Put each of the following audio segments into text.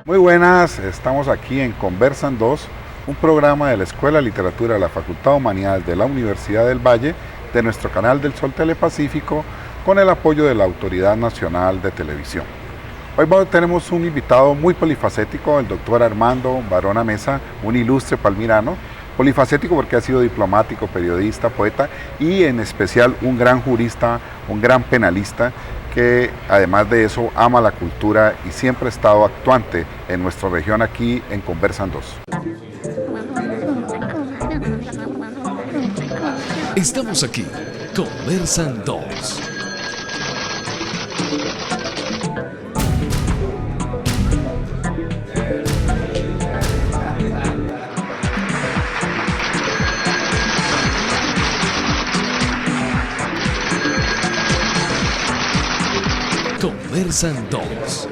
Muy buenas, estamos aquí en Conversan 2, un programa de la Escuela de Literatura de la Facultad de Humanidades de la Universidad del Valle, de nuestro canal del Sol Telepacífico, con el apoyo de la Autoridad Nacional de Televisión. Hoy tenemos un invitado muy polifacético, el doctor Armando Barona Mesa, un ilustre palmirano, polifacético porque ha sido diplomático, periodista, poeta y en especial un gran jurista, un gran penalista, que además de eso ama la cultura y siempre ha estado actuante en nuestra región aquí en Conversan 2. Estamos aquí, Conversan 2. Conversan 2.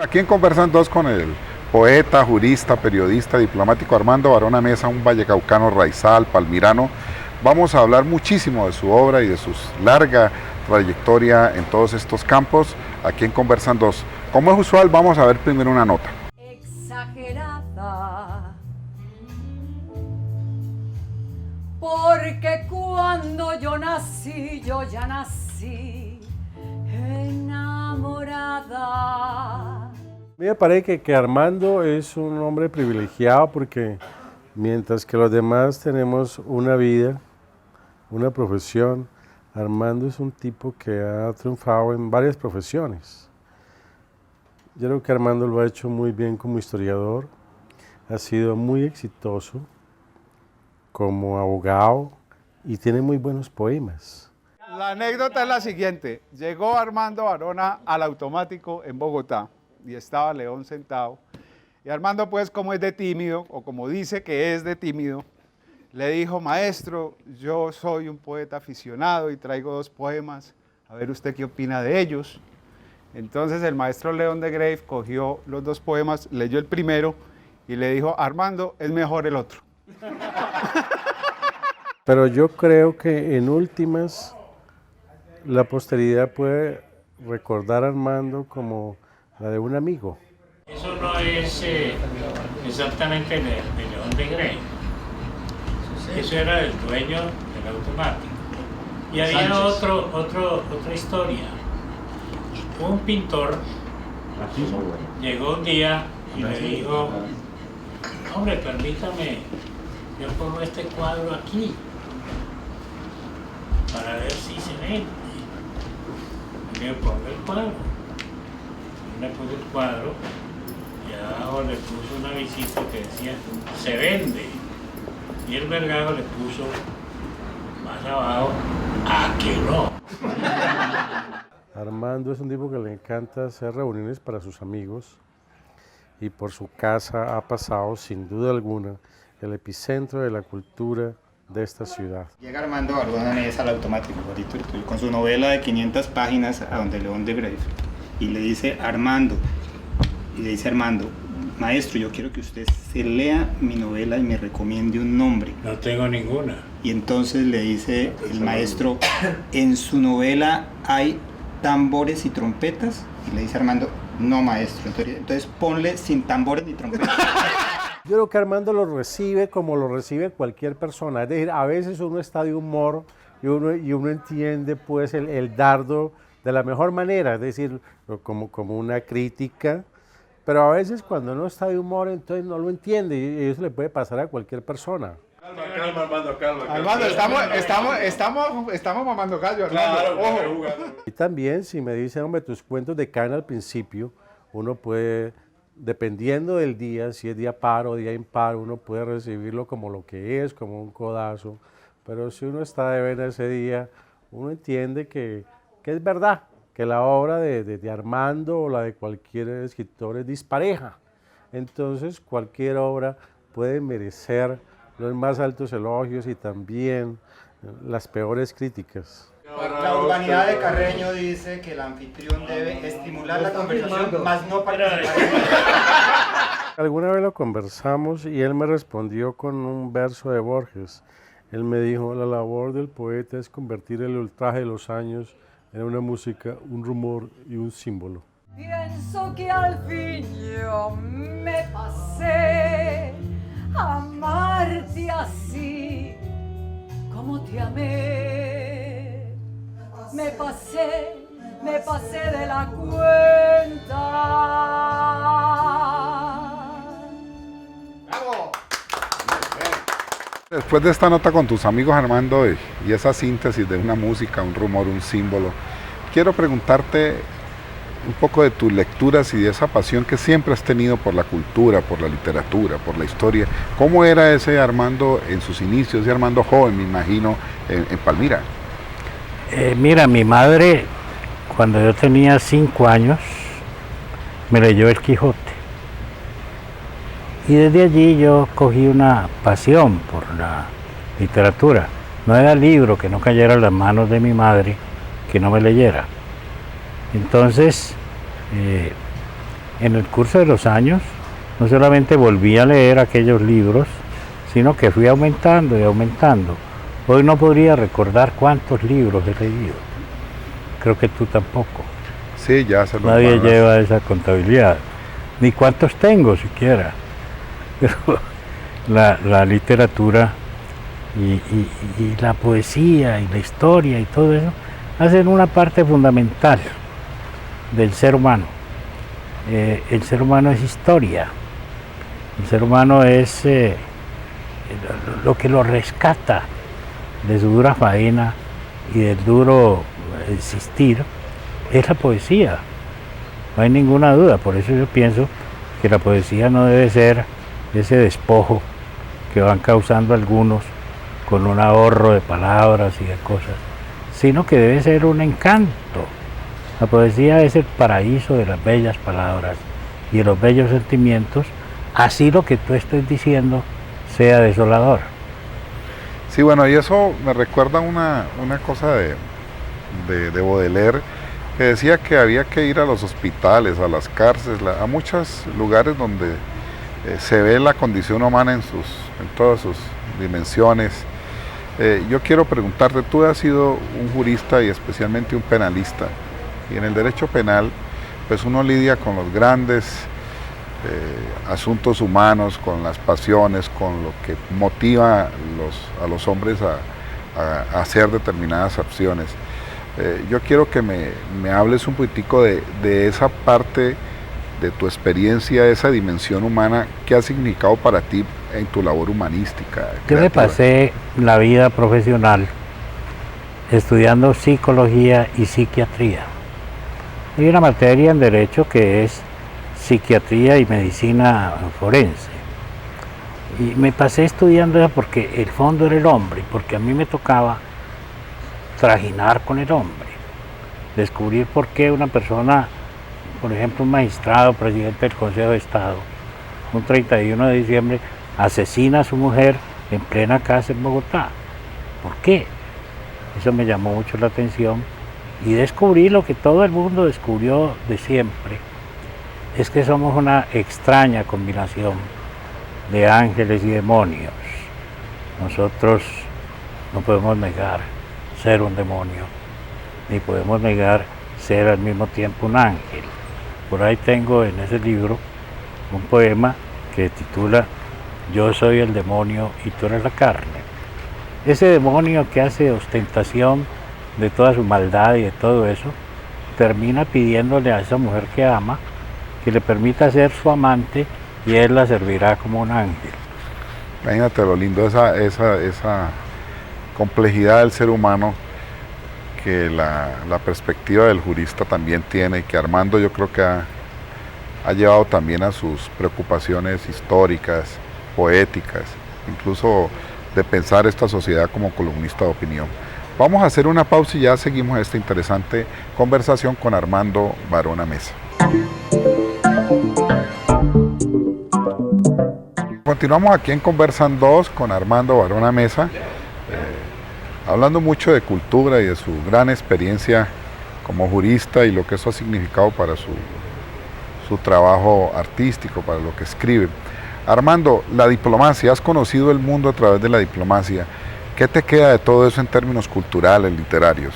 Aquí en Conversan 2 con el poeta, jurista, periodista, diplomático Armando Barona Mesa, un vallecaucano raizal, palmirano. Vamos a hablar muchísimo de su obra y de su larga trayectoria en todos estos campos, aquí en Conversan 2. Como es usual, vamos a ver primero una nota. Exagerada, porque cuando yo nací, yo ya nací enamorada. A mí me parece que Armando es un hombre privilegiado porque mientras que los demás tenemos una vida, una profesión, Armando es un tipo que ha triunfado en varias profesiones. Yo creo que Armando lo ha hecho muy bien como historiador, ha sido muy exitoso como abogado y tiene muy buenos poemas. La anécdota es la siguiente. Llegó Armando Barona al automático en Bogotá y estaba León sentado. Y Armando, pues, como es de tímido, o como dice que es de tímido, le dijo: maestro, yo soy un poeta aficionado y traigo 2 poemas. A ver usted qué opina de ellos. Entonces el maestro León de Grave cogió los 2 poemas, leyó el primero y le dijo: Armando, es mejor el otro. Pero yo creo que en últimas la posteridad puede recordar a Armando como la de un amigo. Eso no es exactamente de León de Grey. Eso era del dueño del automático. Y había otra historia. Un pintor llegó un día y le dijo: hombre, permítame, yo pongo este cuadro aquí para ver si se vende. Y le pongo el cuadro. Le puso el cuadro y abajo le puso una visita que decía: se vende. Y el vergado le puso más abajo: a que no. Armando es un tipo que le encanta hacer reuniones para sus amigos y por su casa ha pasado sin duda alguna el epicentro de la cultura de esta ciudad. Llega Armando Barona Mesa al automático, con su novela de 500 páginas a donde León de Grave y le dice: Armando, maestro, yo quiero que usted se lea mi novela y me recomiende un nombre. No tengo ninguna. Y entonces le dice el maestro: en su novela hay tambores y trompetas. Y le dice Armando: no, maestro, entonces ponle sin tambores ni trompetas. Yo creo que Armando lo recibe como lo recibe cualquier persona, es decir, a veces uno está de humor y uno entiende pues el dardo de la mejor manera, es decir, como una crítica, pero a veces cuando uno está de humor entonces no lo entiende y eso le puede pasar a cualquier persona. Calma, Armando, calma. Armando, estamos mamando gallo, Armando. Claro, ojo. Y también si me dicen: hombre, tus cuentos decaen al principio, uno puede, dependiendo del día, si es día par o día impar, uno puede recibirlo como lo que es, como un codazo, pero si uno está de vena ese día, uno entiende que es verdad, que la obra de Armando o la de cualquier escritor es dispareja, entonces cualquier obra puede merecer los más altos elogios y también las peores críticas. La urbanidad de Carreño dice que el anfitrión debe estimular la conversación, más no participar. Alguna vez lo conversamos y él me respondió con un verso de Borges Él me dijo, la labor del poeta es convertir el ultraje de los años en una música, un rumor y un símbolo. Pienso que al fin yo me pasé a amarte así como te amé. Me pasé de la cuenta. Después de esta nota con tus amigos, Armando, y esa síntesis de una música, un rumor, un símbolo, quiero preguntarte un poco de tus lecturas y de esa pasión que siempre has tenido por la cultura, por la literatura, por la historia. ¿Cómo era ese Armando en sus inicios, ese Armando joven, me imagino, en Palmira? Mira, mi madre, cuando yo tenía 5 años, me leyó El Quijote. Y desde allí yo cogí una pasión por la literatura. No era libro que no cayera en las manos de mi madre que no me leyera. Entonces, en el curso de los años, no solamente volví a leer aquellos libros, sino que fui aumentando y aumentando. Hoy no podría recordar cuántos libros he leído. Creo que tú tampoco. Sí, ya se lo Nadie lleva esa contabilidad. Ni cuántos tengo siquiera. Pero la literatura y la poesía y la historia y todo eso hacen una parte fundamental del ser humano. El ser humano es historia. El ser humano es lo que lo rescata de su dura faena y del duro existir, es la poesía. No hay ninguna duda. Por eso yo pienso que la poesía no debe ser ese despojo que van causando algunos con un ahorro de palabras y de cosas, sino que debe ser un encanto. La poesía es el paraíso de las bellas palabras y de los bellos sentimientos, así lo que tú estés diciendo sea desolador. Sí, bueno, y eso me recuerda una cosa de Baudelaire, que decía que había que ir a los hospitales, a las cárceles, a muchos lugares donde se ve la condición humana en todas sus dimensiones. Yo quiero preguntarte, tú has sido un jurista y especialmente un penalista, y en el derecho penal pues uno lidia con los grandes asuntos humanos, con las pasiones, con lo que motiva a los hombres a hacer determinadas acciones. Yo quiero que me hables un poquitico de esa parte de tu experiencia, esa dimensión humana, ¿qué ha significado para ti en tu labor humanística? Yo me pasé la vida profesional estudiando psicología y psiquiatría. Hay una materia en derecho que es psiquiatría y medicina forense. Y me pasé estudiando eso porque el fondo era el hombre, porque a mí me tocaba trajinar con el hombre, descubrir por qué una persona, por ejemplo un magistrado, presidente del Consejo de Estado, un 31 de diciembre asesina a su mujer en plena casa en Bogotá. ¿Por qué? Eso me llamó mucho la atención y descubrí lo que todo el mundo descubrió de siempre, es que somos una extraña combinación de ángeles y demonios. Nosotros no podemos negar ser un demonio, ni podemos negar ser al mismo tiempo un ángel. Por ahí tengo en ese libro un poema que titula Yo soy el demonio y tú eres la carne. Ese demonio que hace ostentación de toda su maldad y de todo eso, termina pidiéndole a esa mujer que ama que le permita ser su amante y él la servirá como un ángel. Imagínate lo lindo, esa complejidad del ser humano que la perspectiva del jurista también tiene, y que Armando yo creo que ha llevado también a sus preocupaciones históricas, poéticas, incluso de pensar esta sociedad como columnista de opinión. Vamos a hacer una pausa y ya seguimos esta interesante conversación con Armando Barona Mesa. Continuamos aquí en Conversan 2 con Armando Barona Mesa, hablando mucho de cultura y de su gran experiencia como jurista y lo que eso ha significado para su trabajo artístico, para lo que escribe. Armando, la diplomacia, has conocido el mundo a través de la diplomacia. ¿Qué te queda de todo eso en términos culturales, literarios?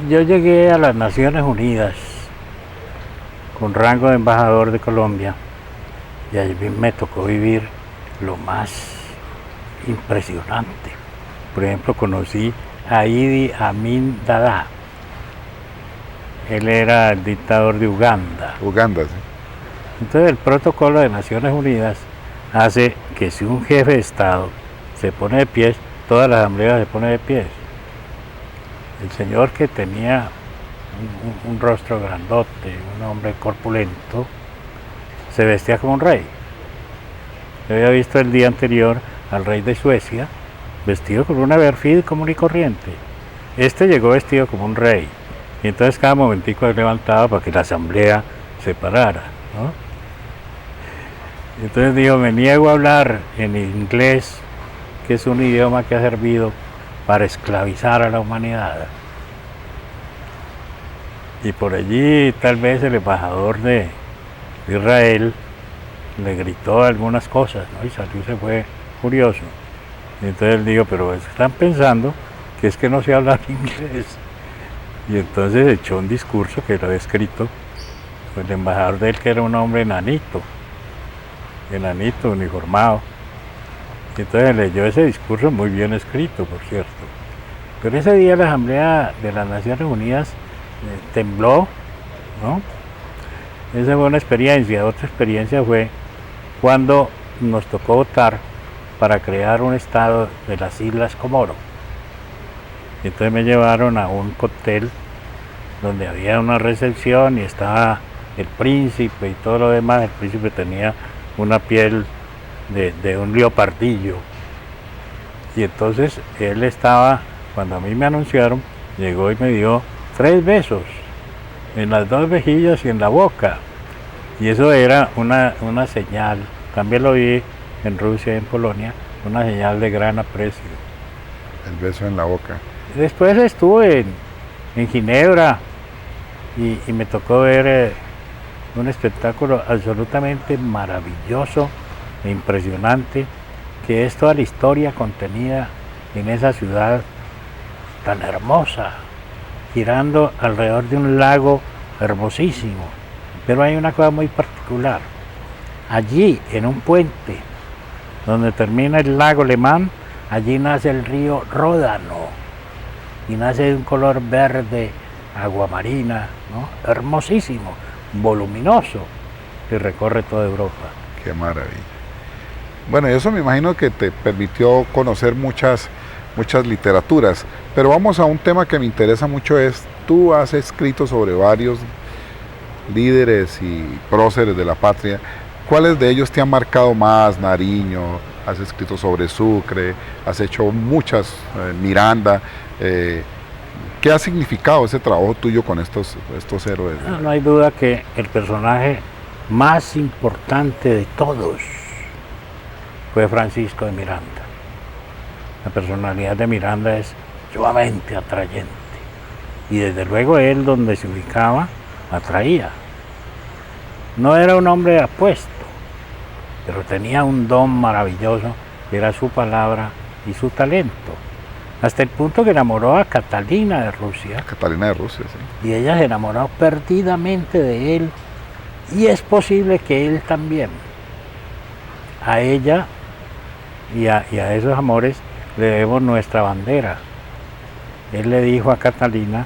Yo llegué a las Naciones Unidas con rango de embajador de Colombia y allí me tocó vivir lo más impresionante. Por ejemplo, conocí a Idi Amin Dada. Él era el dictador de Uganda. Uganda, sí. Entonces el protocolo de Naciones Unidas hace que si un jefe de Estado se pone de pies, toda la asamblea se pone de pies. El señor, que tenía un rostro grandote, un hombre corpulento, se vestía como un rey. Yo había visto el día anterior al rey de Suecia vestido con una berfil común y corriente. Este llegó vestido como un rey, y entonces cada momentico se levantaba para que la asamblea se parara, ¿no? Entonces dijo: me niego a hablar en inglés, que es un idioma que ha servido para esclavizar a la humanidad. Y por allí tal vez el embajador de Israel le gritó algunas cosas, ¿no? Y salió y se fue furioso. Y entonces él dijo: pero están pensando que es que no sé hablar inglés. Y entonces echó un discurso que lo había escrito el embajador de él, que era un hombre enanito, uniformado. Y entonces leyó ese discurso, muy bien escrito, por cierto. Pero ese día la Asamblea de las Naciones Unidas tembló, ¿no? Esa fue una experiencia. Otra experiencia fue cuando nos tocó votar para crear un estado de las Islas Comoro. Y entonces me llevaron a un cóctel donde había una recepción y estaba el príncipe y todo lo demás. El príncipe tenía una piel de un leopardillo. Y entonces él estaba, cuando a mí me anunciaron, llegó y me dio 3 besos en las 2 mejillas y en la boca. Y eso era una señal, también lo vi en Rusia y en Polonia, una señal de gran aprecio. El beso en la boca. Después estuve en Ginebra y me tocó ver un espectáculo absolutamente maravilloso e impresionante, que es toda la historia contenida en esa ciudad tan hermosa, girando alrededor de un lago hermosísimo. Pero hay una cosa muy particular. Allí, en un puente donde termina el lago Le Mans, allí nace el río Ródano, y nace de un color verde, aguamarina, ¿no? Hermosísimo, voluminoso, que recorre toda Europa. Qué maravilla. Bueno, y eso me imagino que te permitió conocer muchas literaturas, pero vamos a un tema que me interesa mucho. Tú has escrito sobre varios líderes y próceres de la patria. ¿Cuáles de ellos te han marcado más? Nariño, has escrito sobre Sucre, has hecho muchas, Miranda. ¿Qué ha significado ese trabajo tuyo con estos héroes? No hay duda que el personaje más importante de todos fue Francisco de Miranda. La personalidad de Miranda es sumamente atrayente, y desde luego él, donde se ubicaba, atraía. No era un hombre apuesto, pero tenía un don maravilloso, que era su palabra y su talento, hasta el punto que enamoró a Catalina de Rusia. Catalina de Rusia, sí. Y ella se enamoró perdidamente de él, y es posible que él también. A ella y a esos amores le debemos nuestra bandera. Él le dijo a Catalina,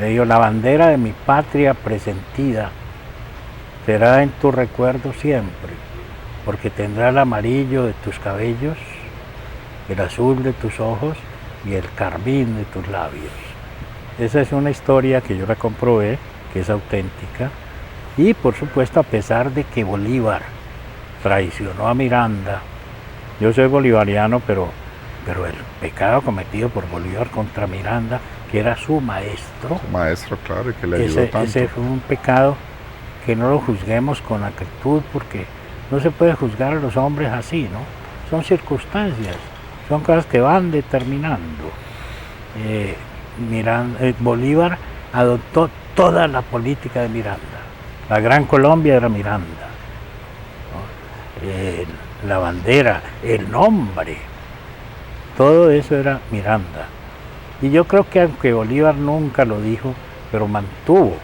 le dijo: la bandera de mi patria presentida será en tu recuerdo siempre, porque tendrá el amarillo de tus cabellos, el azul de tus ojos y el carmín de tus labios. Esa es una historia que yo la comprobé, que es auténtica, y por supuesto, a pesar de que Bolívar traicionó a Miranda, yo soy bolivariano, pero el pecado cometido por Bolívar contra Miranda, que era su maestro, Claro, y que le ayudó tanto. Ese fue un pecado que no lo juzguemos con acritud, porque no se puede juzgar a los hombres así, ¿no? Son circunstancias, son cosas que van determinando. Bolívar adoptó toda la política de Miranda. La Gran Colombia era Miranda, ¿no? La bandera, el nombre. Todo eso era Miranda. Y yo creo que aunque Bolívar nunca lo dijo, pero mantuvo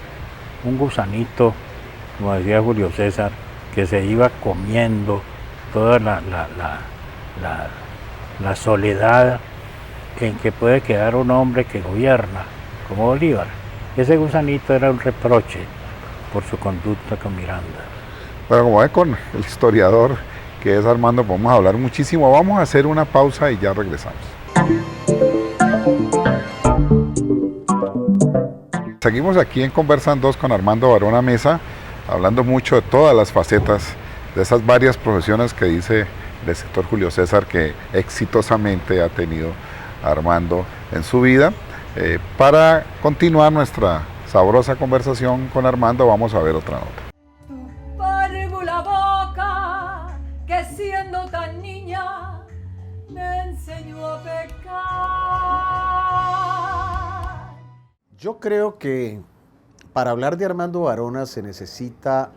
un gusanito, como decía Julio César, que se iba comiendo toda la soledad en que puede quedar un hombre que gobierna, como Bolívar. Ese gusanito era un reproche por su conducta con Miranda. Pero como ve con el historiador que es Armando, podemos hablar muchísimo. Vamos a hacer una pausa y ya regresamos. Seguimos aquí en Conversan 2 con Armando Barona Mesa, hablando mucho de todas las facetas de esas varias profesiones que dice el sector Julio César que exitosamente ha tenido Armando en su vida. Para continuar nuestra sabrosa conversación con Armando, vamos a ver otra nota. Tu párvula boca, que siendo tan niña, me enseñó a pecar. Yo creo que para hablar de Armando Barona se necesita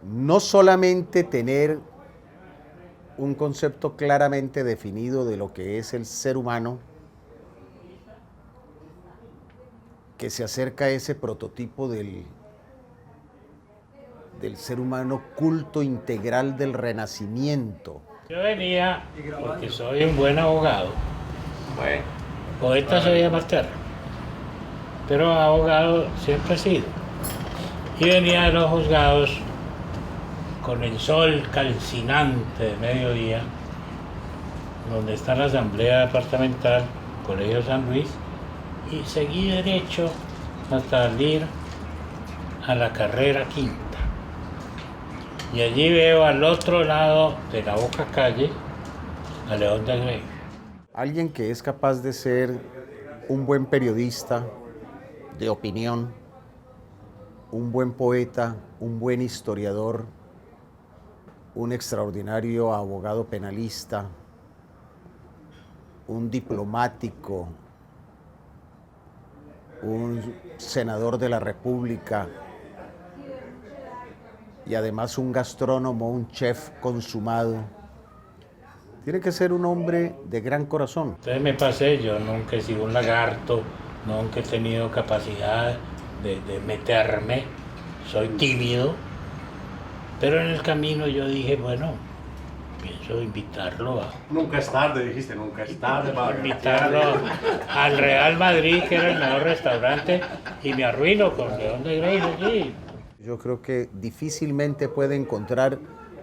no solamente tener un concepto claramente definido de lo que es el ser humano, que se acerca a ese prototipo del ser humano culto integral del Renacimiento. Yo venía, porque soy un buen abogado, poeta soy amateur, pero abogado siempre he sido. Y venía de los juzgados con el sol calcinante de mediodía, donde está la asamblea departamental, Colegio San Luis, y seguí derecho hasta ir a la carrera quinta. Y allí veo al otro lado de la Boca Calle a León de Grey. Alguien que es capaz de ser un buen periodista de opinión, un buen poeta, un buen historiador, un extraordinario abogado penalista, un diplomático, un senador de la República y además un gastrónomo, un chef consumado. Tiene que ser un hombre de gran corazón. Entonces me pasé, yo nunca he sido un lagarto, nunca he tenido capacidad de meterme, soy tímido, pero en el camino yo dije, bueno, pienso invitarlo a... Nunca es tarde, dijiste, nunca es tarde. Invitarlo al Real Madrid, que era el mejor restaurante, y me arruino con León de Grey allí. Yo creo que difícilmente puede encontrar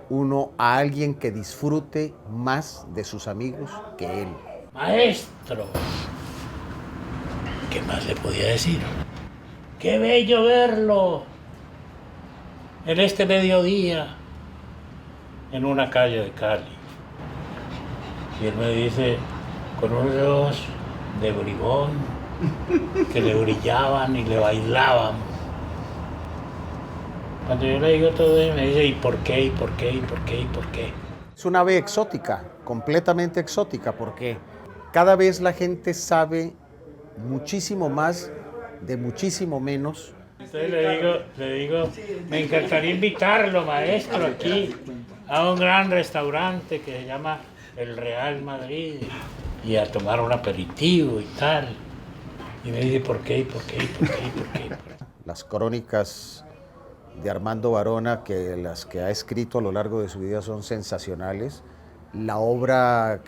uno a alguien que disfrute más de sus amigos que él. Maestro, ¿qué más le podía decir? ¡Qué bello verlo! En este mediodía, en una calle de Cali. Y él me dice, con unos ojos de bribón, que le brillaban y le bailaban. Cuando yo le digo todo eso, me dice, ¿y por qué? ¿Y por qué? ¿Y por qué? ¿Y por qué? Es una ave exótica, completamente exótica, porque cada vez la gente sabe muchísimo más de muchísimo menos. Entonces le digo, me encantaría invitarlo, maestro, aquí a un gran restaurante que se llama el Real Madrid y a tomar un aperitivo y tal. Y me dice, ¿por qué? ¿Y por qué? ¿Y por qué? ¿Y por qué? Las crónicas de Armando Barona, que las que ha escrito a lo largo de su vida son sensacionales. La obra,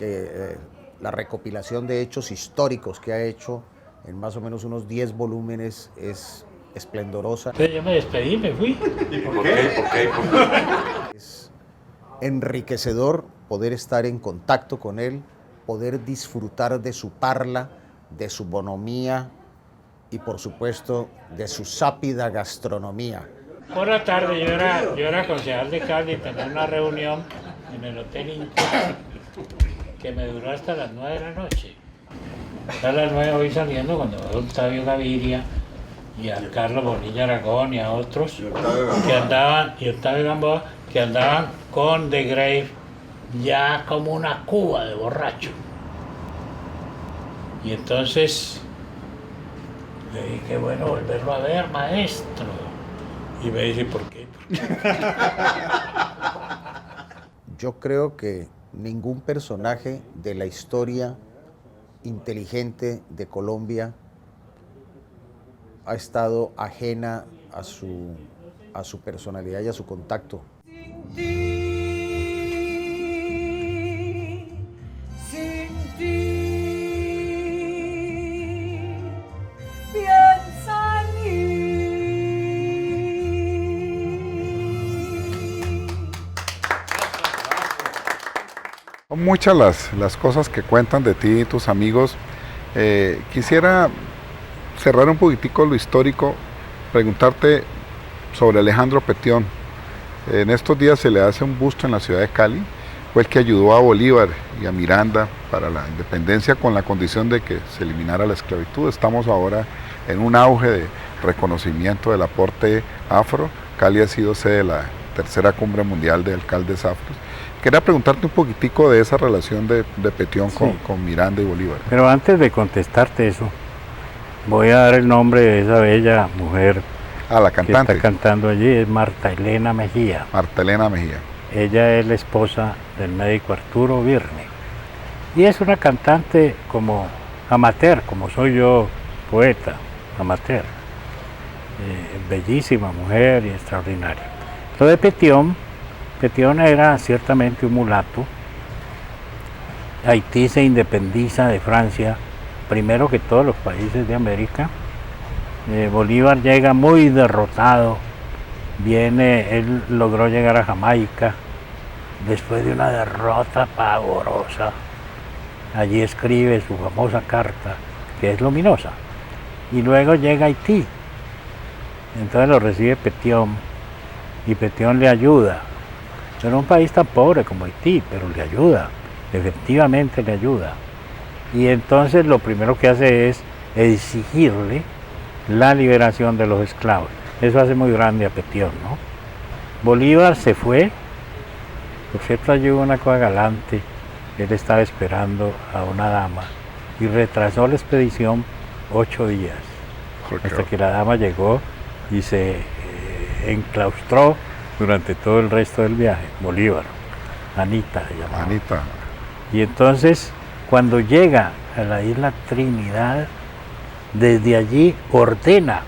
la recopilación de hechos históricos que ha hecho en más o menos unos 10 volúmenes es esplendorosa. Entonces yo me despedí, me fui. ¿Y por qué? ¿Por qué? Es enriquecedor poder estar en contacto con él, poder disfrutar de su parla, de su bonomía y por supuesto de su sápida gastronomía. Por la tarde yo era concejal de Cali, tenía una reunión en el Hotel Inca que me duró hasta las 9 de la noche. A las 9 voy saliendo cuando veo a Octavio Gaviria y a Carlos Bonilla Aragón y a otros que andaban, y Octavio Gamboa, que andaban con de Grey ya como una cuba de borracho. Y entonces le dije, qué bueno volverlo a ver, maestro. Y me dice, ¿por qué? ¿Por qué? Yo creo que ningún personaje de la historia inteligente de Colombia ha estado ajena a su personalidad y a su contacto. Sin ti, piensa en mí. Son muchas las cosas que cuentan de ti y tus amigos. Quisiera cerrar un poquitico lo histórico, preguntarte sobre Alejandro Petión. En estos días se le hace un busto en la ciudad de Cali. Fue el que ayudó a Bolívar y a Miranda para la independencia con la condición de que se eliminara la esclavitud. Estamos ahora en un auge de reconocimiento del aporte afro. Cali ha sido sede de la tercera cumbre mundial de alcaldes afros. Quería preguntarte un poquitico de esa relación de Petión con Miranda y Bolívar. Pero antes de contestarte eso, voy a dar el nombre de esa bella mujer La que cantante. está cantando allí, es Marta Elena Mejía. Marta Elena Mejía. Ella es la esposa del médico Arturo Virne. Y es una cantante como amateur, como soy yo, poeta, amateur. Bellísima mujer y extraordinaria. Lo de Petión era ciertamente un mulato. Haití se independiza de Francia primero que todos los países de América. Bolívar llega muy derrotado, él logró llegar a Jamaica después de una derrota pavorosa. Allí escribe su famosa carta, que es luminosa, y luego llega a Haití. Entonces lo recibe Petión, y Petión le ayuda. Era un país tan pobre como Haití, pero le ayuda, efectivamente le ayuda. Y entonces lo primero que hace es exigirle la liberación de los esclavos. Eso hace muy grande a Petión, ¿no? Bolívar se fue, por cierto allí hubo una cosa galante, él estaba esperando a una dama y retrasó la expedición 8 días, hasta que la dama llegó y se enclaustró durante todo el resto del viaje. Bolívar, Anita se llamaba. Anita. Y entonces, cuando llega a la isla Trinidad, desde allí ordena,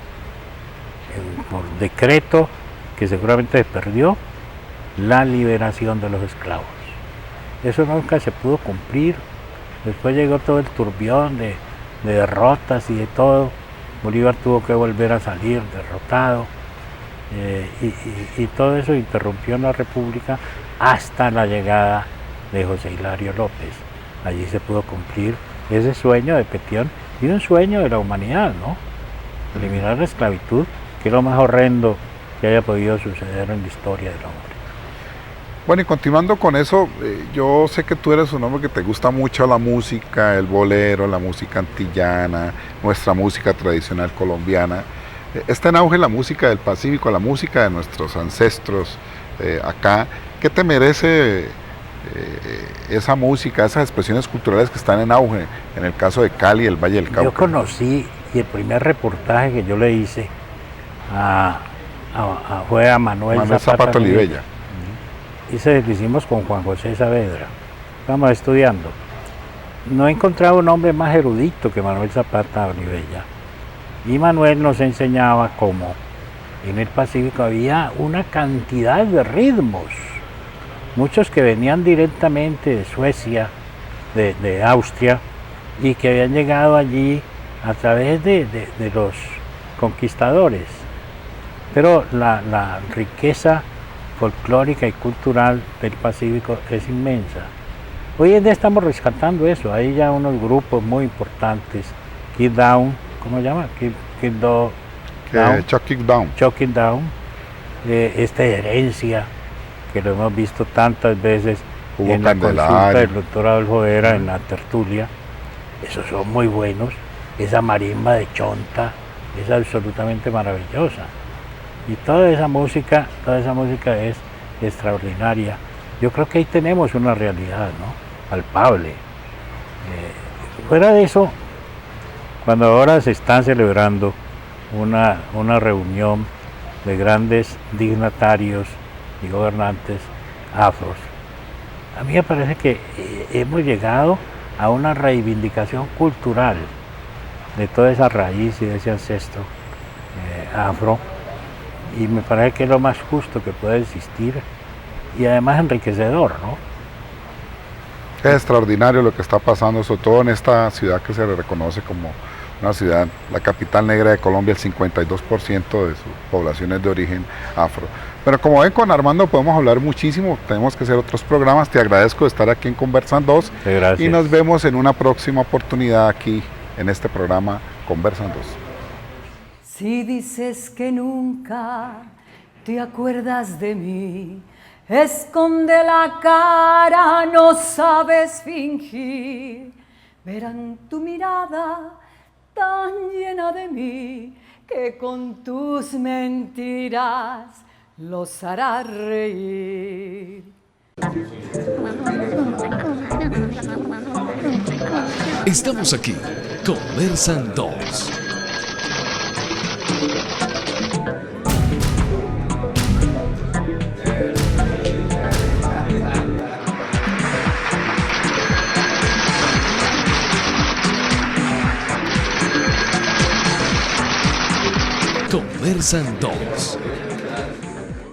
por decreto que seguramente se perdió, la liberación de los esclavos. Eso nunca se pudo cumplir. Después llegó todo el turbión de derrotas y de todo. Bolívar tuvo que volver a salir derrotado. Y todo eso interrumpió la República hasta la llegada de José Hilario López. Allí se pudo cumplir ese sueño de Petión y un sueño de la humanidad, ¿no? Eliminar la esclavitud, que es lo más horrendo que haya podido suceder en la historia del hombre. Bueno, y continuando con eso, yo sé que tú eres un hombre que te gusta mucho la música, el bolero, la música antillana, nuestra música tradicional colombiana. Está en auge la música del Pacífico, la música de nuestros ancestros acá. ¿Qué te merece esa música, esas expresiones culturales que están en auge, en el caso de Cali, el Valle del Cauca? Yo conocí, y el primer reportaje que yo le hice fue a Manuel Zapata Olivella. Lo hicimos con Juan José Saavedra. Estábamos estudiando. No he encontrado un hombre más erudito que Manuel Zapata Olivella. Y Manuel nos enseñaba cómo en el Pacífico había una cantidad de ritmos, muchos que venían directamente de Suecia, de Austria, y que habían llegado allí a través de los conquistadores. Pero la riqueza folclórica y cultural del Pacífico es inmensa. Hoy en día estamos rescatando eso, hay ya unos grupos muy importantes, Kid Down, ¿cómo se llama? Chuck It Down, esta herencia que lo hemos visto tantas veces en la consulta del doctor Adolfo Vera, en la tertulia. Esos son muy buenos, esa marimba de Chonta es absolutamente maravillosa. Y toda esa música es extraordinaria. Yo creo que ahí tenemos una realidad, ¿no? Palpable. Fuera de eso, cuando ahora se está celebrando una reunión de grandes dignatarios y gobernantes afros, A mí me parece que hemos llegado a una reivindicación cultural de toda esa raíz y de ese ancestro afro, y me parece que es lo más justo que puede existir y además enriquecedor, ¿no? Es extraordinario lo que está pasando, sobre todo en esta ciudad que se le reconoce como una ciudad, la capital negra de Colombia, el 52% de su población es de origen afro. Pero como ven, con Armando podemos hablar muchísimo, tenemos que hacer otros programas. Te agradezco de estar aquí en Conversan 2 Gracias. y nos vemos en una próxima oportunidad aquí en este programa Conversan 2. Si dices que nunca te acuerdas de mí, esconde la cara, no sabes fingir. Verán tu mirada tan llena de mí que con tus mentiras los harás reír. Estamos aquí, Conversan 2. Conversan 2.